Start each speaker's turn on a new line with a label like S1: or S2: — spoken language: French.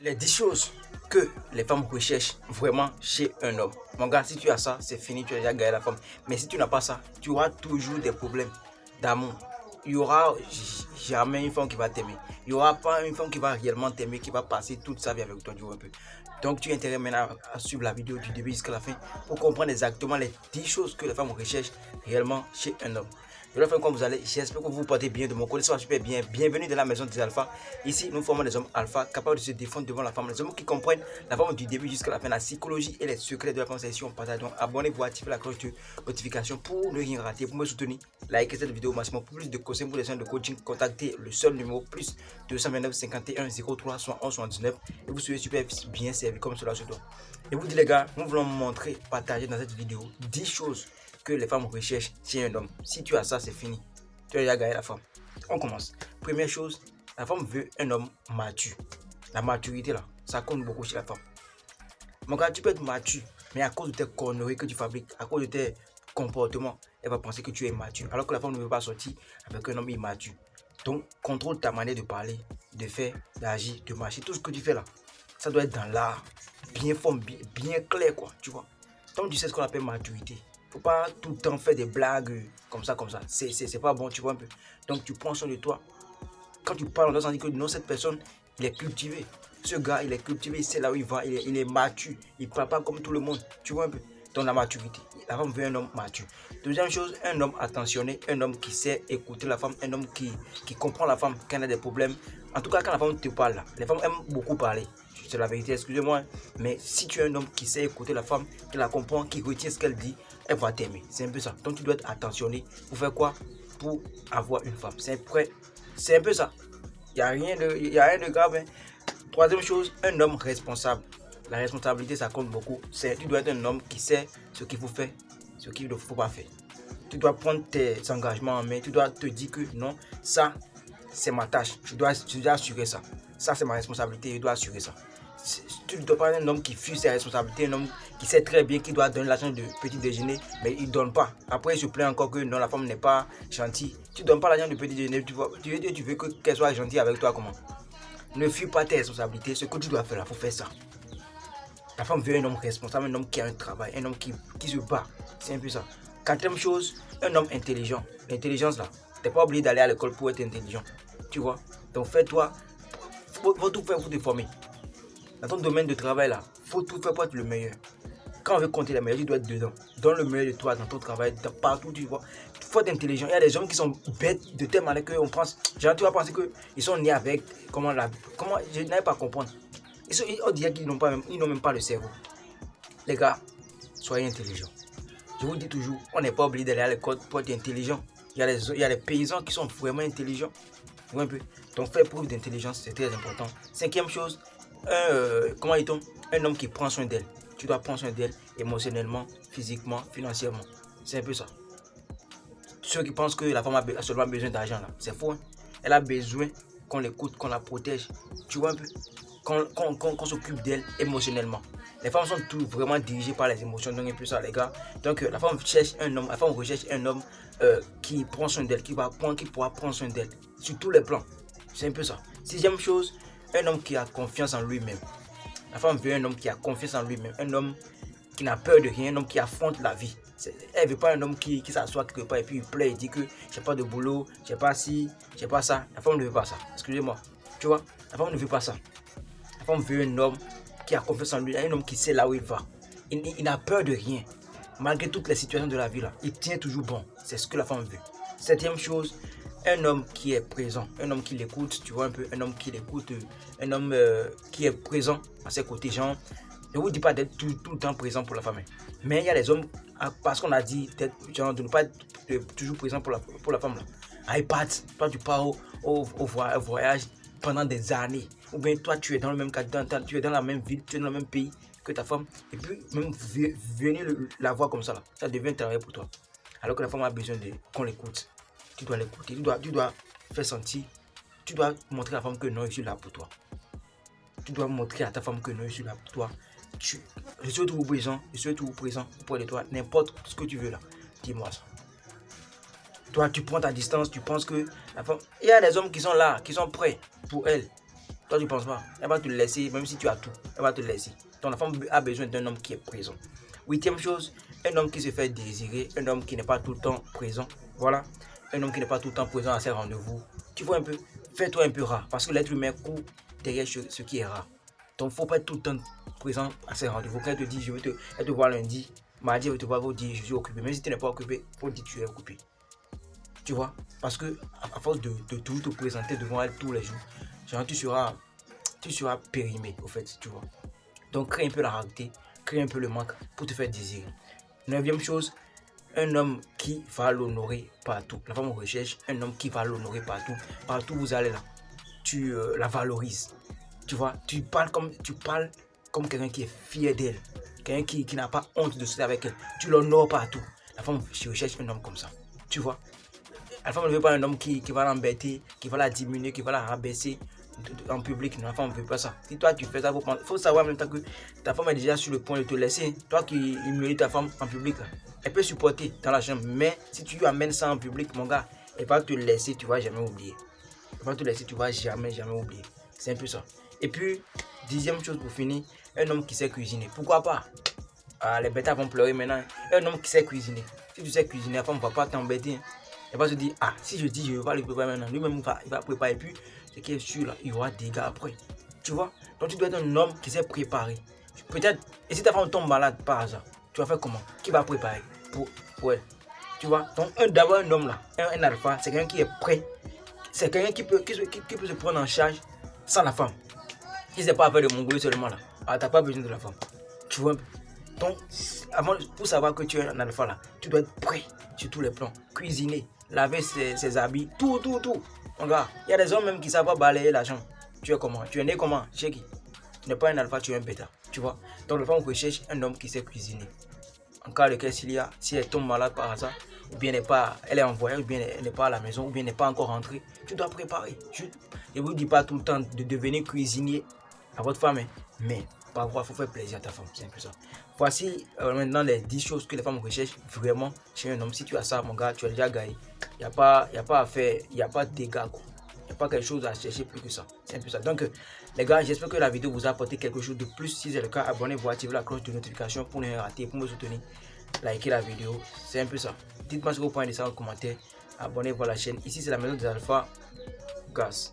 S1: Les 10 choses que les femmes recherchent vraiment chez un homme. Mon gars, si tu as ça, c'est fini, tu as déjà gagné la femme. Mais si tu n'as pas ça, tu auras toujours des problèmes d'amour. Il n'y aura jamais une femme qui va t'aimer. Il n'y aura pas une femme qui va réellement t'aimer, qui va passer toute sa vie avec toi, tu vois un peu. Donc tu as intérêt maintenant à suivre la vidéo du début jusqu'à la fin pour comprendre exactement les 10 choses que les femmes recherchent réellement chez un homme. De la fin, comme vous allez, j'espère que vous vous portez bien de mon côté, ça va super bien. Bienvenue dans la maison des alphas. Ici, nous formons des hommes alpha capables de se défendre devant la femme. Les hommes qui comprennent la femme du début jusqu'à la fin, la psychologie et les secrets de la femme. C'est ici on partage. Donc, abonnez-vous, activez la cloche de notification pour ne rien rater. Pour me soutenir, likez cette vidéo au maximum. Pour plus de conseils, pour les séances de coaching, contactez le seul numéro plus 229 51 03 71 79 et vous serez super bien servi comme cela se doit. Et vous dites les gars, nous voulons montrer, partager dans cette vidéo 10 choses que les femmes recherchent chez un homme. Si tu as ça, c'est fini. Tu as déjà gagné la femme. On commence. Première chose, la femme veut un homme mature. La maturité là, ça compte beaucoup chez la femme. Mon gars, tu peux être mature, mais à cause de tes conneries que tu fabriques, à cause de tes comportements, elle va penser que tu es immature. Alors que la femme ne veut pas sortir avec un homme immature. Donc, contrôle ta manière de parler, de faire, d'agir, de marcher. Tout ce que tu fais là, ça doit être dans l'art. Bien forme, bien clair quoi, tu vois. Donc, tu sais ce qu'on appelle maturité. Faut pas tout le temps faire des blagues comme ça. C'est pas bon, tu vois un peu. Donc, tu prends soin de toi. Quand tu parles, on doit sentir que non, cette personne, il est cultivé. Ce gars, il est cultivé, il sait là où il va, il est mature. Il ne parle pas comme tout le monde, tu vois un peu. Donc, la maturité. La femme veut un homme mature. Deuxième chose, un homme attentionné, un homme qui sait écouter la femme, un homme qui comprend la femme quand elle a des problèmes. En tout cas, quand la femme te parle, les femmes aiment beaucoup parler. C'est la vérité, excusez-moi. Mais si tu es un homme qui sait écouter la femme, qui la comprend, qui retient ce qu'elle dit, elle va t'aimer. C'est un peu ça. Donc tu dois être attentionné. Pour faire quoi? Pour avoir une femme. C'est un peu ça. Il n'y a rien de grave. Hein. Troisième chose, un homme responsable. La responsabilité, ça compte beaucoup. Tu dois être un homme qui sait ce qu'il faut faire, ce qu'il ne faut pas faire. Tu dois prendre tes engagements en main. Tu dois te dire que non, ça, c'est ma tâche. Je dois assurer ça. Ça, c'est ma responsabilité. Je dois assurer ça. Tu ne dois pas être un homme qui fuit ses responsabilités, un homme qui sait très bien qu'il doit donner l'argent de petit déjeuner, mais il ne donne pas. Après, il se plaint encore que non, la femme n'est pas gentille. Tu ne donnes pas l'argent de petit déjeuner, tu veux qu'elle soit gentille avec toi comment? Ne fuis pas tes responsabilités, ce que tu dois faire là, il faut faire ça. La femme veut un homme responsable, un homme qui a un travail, un homme qui se bat. C'est un peu ça. Quatrième chose, un homme intelligent. L'intelligence là, tu n'es pas obligé d'aller à l'école pour être intelligent. Tu vois? Donc fais-toi, faut tout faire pour te former. Dans ton domaine de travail là, faut tout faire pour être le meilleur. Quand on veut compter les meilleurs, tu dois être dedans. Donne le meilleur de toi dans ton travail, partout tu vois. Il faut être intelligent. Il y a des hommes qui sont bêtes de telle manière qu'on pense. Genre, tu vas penser qu'ils sont nés avec. Comment je n'arrive pas à comprendre. On dirait qu'ils n'ont même pas le cerveau. Les gars, soyez intelligents. Je vous dis toujours, on n'est pas obligé d'aller à l'école pour être intelligent. Il y a les paysans qui sont vraiment intelligents. Un peu. Donc, faire preuve d'intelligence, c'est très important. Cinquième chose, comment dit-on? Un homme qui prend soin d'elle. Tu dois prendre soin d'elle émotionnellement, physiquement, financièrement. C'est un peu ça. Ceux qui pensent que la femme a seulement besoin d'argent, là, c'est faux. Hein? Elle a besoin qu'on l'écoute, qu'on la protège. Tu vois un peu? Qu'on s'occupe d'elle émotionnellement. Les femmes sont toutes vraiment dirigées par les émotions, donc un peu ça, les gars. Donc, la femme recherche un homme qui prend soin d'elle, qui pourra prendre soin d'elle sur tous les plans. C'est un peu ça. Sixième chose, un homme qui a confiance en lui-même. La femme veut un homme qui a confiance en lui-même, un homme qui n'a peur de rien, un homme qui affronte la vie. Elle ne veut pas un homme qui s'assoit quelque part et puis il plaît et dit que j'ai pas de boulot, j'ai pas ci, j'ai pas ça. La femme ne veut pas ça. Excusez-moi. Tu vois, la femme ne veut pas ça. La femme veut un homme qui a confiance en lui, un homme qui sait là où il va. Il n'a peur de rien. Malgré toutes les situations de la vie là, il tient toujours bon. C'est ce que la femme veut. Septième chose, un homme qui est présent, un homme qui l'écoute, tu vois un peu, un homme qui l'écoute, un homme qui est présent à ses côtés. Genre, je ne vous dis pas d'être tout le temps présent pour la femme, mais il y a des hommes, parce qu'on a dit genre, de ne pas être toujours présent pour la femme. Là. iPad, toi tu pars au voyage pendant des années, ou bien toi tu es dans le même cadre, tu es dans la même ville, tu es dans le même pays que ta femme, et puis même venir la voir comme ça, là, ça devient un travail pour toi. Alors que la femme a besoin qu'on l'écoute. Tu dois l'écouter, tu dois faire sentir, tu dois montrer à la femme que non, je suis là pour toi. Tu dois montrer à ta femme que non, je suis là pour toi. Je suis toujours présent auprès de toi, n'importe ce que tu veux là. Dis-moi ça. Toi, tu prends ta distance, tu penses que la femme... Il y a des hommes qui sont là, qui sont prêts pour elle. Toi, tu ne penses pas. Elle va te laisser, même si tu as tout. Elle va te laisser. Donc, la femme a besoin d'un homme qui est présent. 8e chose, un homme qui se fait désirer, un homme qui n'est pas tout le temps présent. Voilà. Un homme qui n'est pas tout le temps présent à ses rendez-vous. Tu vois un peu, fais-toi un peu rare. Parce que l'être humain court derrière ce qui est rare. Donc, il ne faut pas être tout le temps présent à ses rendez-vous. Quand elle te dit, je vais te voir lundi, mardi, elle te voir, vous dire, je suis occupé. Même si tu n'es pas occupé, il faut dire, tu es occupé. Tu vois, parce que à force de toujours te présenter devant elle tous les jours, genre tu seras périmé au fait, tu vois. Donc crée un peu la rareté, crée un peu le manque pour te faire désirer. 9e chose, un homme qui va l'honorer partout. La femme recherche un homme qui va l'honorer partout. Partout où vous allez là, tu la valorises. Tu vois, tu parles comme quelqu'un qui est fier d'elle, quelqu'un qui n'a pas honte de se avec elle. Tu l'honores partout. La femme recherche un homme comme ça. Tu vois. La femme ne veut pas un homme qui va l'embêter, qui va la diminuer, qui va la rabaisser en public. Non, la femme ne veut pas ça. Si toi tu fais ça, il faut savoir en même temps que ta femme est déjà sur le point de te laisser. Toi qui humilies ta femme en public, là, elle peut supporter dans la chambre. Mais si tu lui amènes ça en public, mon gars, elle va te laisser, tu ne vas jamais oublier. Elle va te laisser, tu ne vas jamais oublier. C'est un peu ça. Et puis, 10e chose pour finir, un homme qui sait cuisiner. Pourquoi pas? Les bêtas vont pleurer maintenant. Un homme qui sait cuisiner. Si tu sais cuisiner, la femme ne va pas t'embêter. Elle va se dire, ah, si je dis, je ne vais pas le préparer maintenant. Lui-même, il va préparer. Et puis, ce qui est sûr, là, il y aura des dégâts après. Tu vois? Donc, tu dois être un homme qui sait préparer. Peut-être, et si ta femme tombe malade par hasard, tu vas faire comment? Qui va préparer pour elle? Tu vois? Donc, d'abord, un homme, là, un alpha, c'est quelqu'un qui est prêt. C'est quelqu'un qui peut se prendre en charge sans la femme. Si c'est pas avec le mongolais seulement, là, tu n'as pas besoin de la femme. Tu vois? Donc, pour savoir que tu es un alpha, là, tu dois être prêt sur tous les plans. Cuisiner, laver ses habits, tout. Regarde, il y a des hommes même qui ne savent pas balayer la chambre. Tu es comment? Tu es né comment? Chez qui? Tu n'es pas un alpha, tu es un bêta. Tu vois? Donc, le femme recherche un homme qui sait cuisiner. En cas de cas, si elle tombe malade par hasard, ou bien elle est en voyage, ou bien elle n'est pas à la maison, ou bien elle n'est pas encore rentrée, tu dois préparer. Je ne vous dis pas tout le temps de devenir cuisinier à votre femme, mais parfois, il faut faire plaisir à ta femme. C'est un peu ça. Voici maintenant les 10 choses que les femmes recherchent vraiment chez un homme. Si tu as ça, mon gars, tu as déjà gagné. Il n'y a pas à faire, il n'y a pas de dégâts. Il n'y a pas quelque chose à chercher plus que ça. C'est un peu ça. Donc, les gars, j'espère que la vidéo vous a apporté quelque chose de plus. Si c'est le cas, abonnez-vous, activez la cloche de notification pour ne rien rater, pour me soutenir. Likez la vidéo. C'est un peu ça. Dites-moi ce que vous pensez de ça en commentaire. Abonnez-vous à la chaîne. Ici, c'est la maison des alphas. Gas.